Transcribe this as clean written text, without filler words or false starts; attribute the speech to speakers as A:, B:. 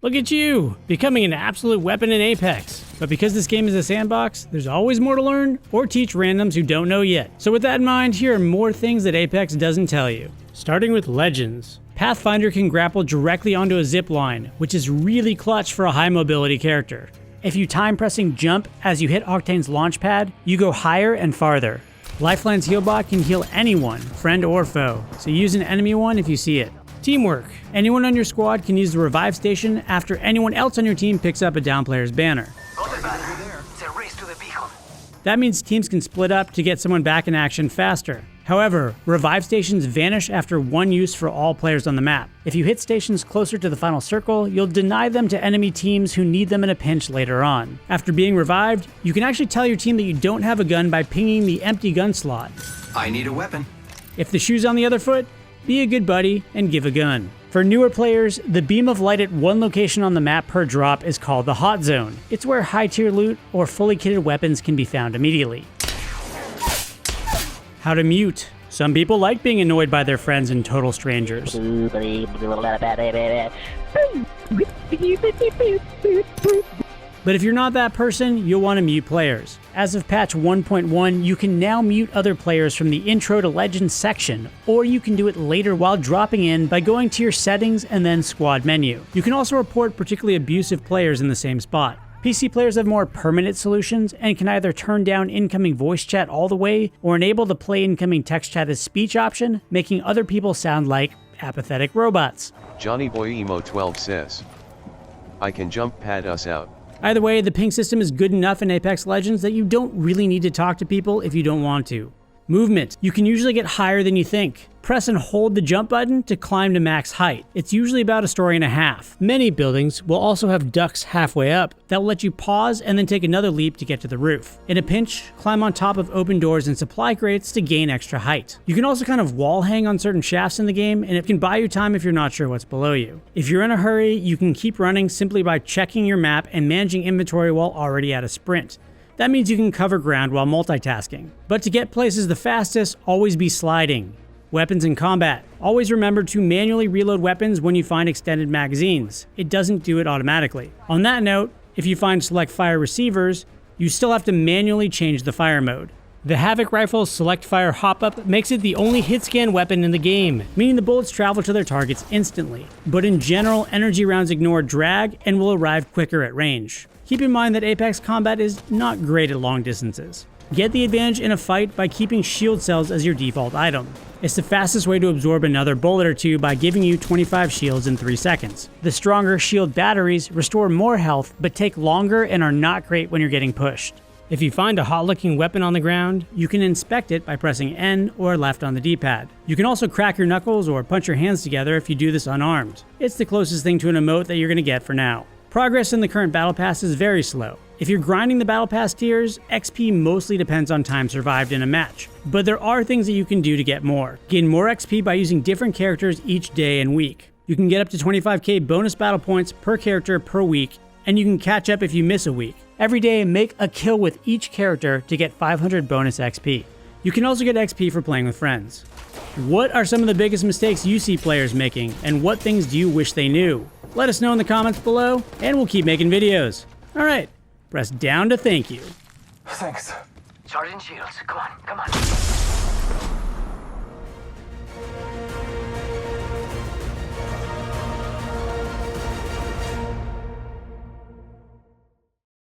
A: Look at you, becoming an absolute weapon in Apex. But because this game is a sandbox, there's always more to learn or teach randoms who don't know yet. So with that in mind, here are more things that Apex doesn't tell you. Starting with Legends. Pathfinder can grapple directly onto a zip line, which is really clutch for a high mobility character. If you time pressing jump as you hit Octane's launch pad, you go higher and farther. Lifeline's healbot can heal anyone, friend or foe, so use an enemy one if you see it. Teamwork. Anyone on your squad can use the revive station after anyone else on your team picks up a down player's banner.
B: It's a race to the beacon.
A: That means teams can split up to get someone back in action faster. However, revive stations vanish after one use for all players on the map. If you hit stations closer to the final circle, you'll deny them to enemy teams who need them in a pinch later on. After being revived, you can actually tell your team that you don't have a gun by pinging the empty gun slot.
B: I need a weapon.
A: If the shoe's on the other foot, be a good buddy and give a gun. For newer players, the beam of light at one location on the map per drop is called the hot zone. It's where high tier loot or fully kitted weapons can be found immediately. How to mute. Some people like being annoyed by their friends and total strangers. But if you're not that person, you'll want to mute players. As of patch 1.1, you can now mute other players from the Intro to Legends section, or you can do it later while dropping in by going to your settings and then squad menu. You can also report particularly abusive players in the same spot. PC players have more permanent solutions and can either turn down incoming voice chat all the way or enable the play incoming text chat as speech option, making other people sound like apathetic robots.
C: Johnny Boy Emo 12 says, I can jump pad us out.
A: Either way, the ping system is good enough in Apex Legends that you don't really need to talk to people if you don't want to. Movement. You can usually get higher than you think. Press and hold the jump button to climb to max height. It's usually about a story and a half. Many buildings will also have ducts halfway up that will let you pause and then take another leap to get to the roof. In a pinch, climb on top of open doors and supply crates to gain extra height. You can also kind of wall hang on certain shafts in the game, and it can buy you time if you're not sure what's below you. If you're in a hurry, you can keep running simply by checking your map and managing inventory while already at a sprint. That means you can cover ground while multitasking. But to get places the fastest, always be sliding. Weapons in combat. Always remember to manually reload weapons when you find extended magazines. It doesn't do it automatically. On that note, if you find select fire receivers, you still have to manually change the fire mode. The Havoc Rifle's select fire hop-up makes it the only hit scan weapon in the game, meaning the bullets travel to their targets instantly. But in general, energy rounds ignore drag and will arrive quicker at range. Keep in mind that Apex combat is not great at long distances. Get the advantage in a fight by keeping shield cells as your default item. It's the fastest way to absorb another bullet or two by giving you 25 shields in 3 seconds. The stronger shield batteries restore more health but take longer and are not great when you're getting pushed. If you find a hot-looking weapon on the ground, you can inspect it by pressing N or left on the D-pad. You can also crack your knuckles or punch your hands together if you do this unarmed. It's the closest thing to an emote that you're going to get for now. Progress in the current Battle Pass is very slow. If you're grinding the Battle Pass tiers, XP mostly depends on time survived in a match. But there are things that you can do to get more. Gain more XP by using different characters each day and week. You can get up to 25k bonus battle points per character per week, and you can catch up if you miss a week. Every day, make a kill with each character to get 500 bonus XP. You can also get XP for playing with friends. What are some of the biggest mistakes you see players making, and what things do you wish they knew? Let us know in the comments below, and we'll keep making videos. Alright, press down to thank you.
B: Thanks. Charging shields. Come on, come on.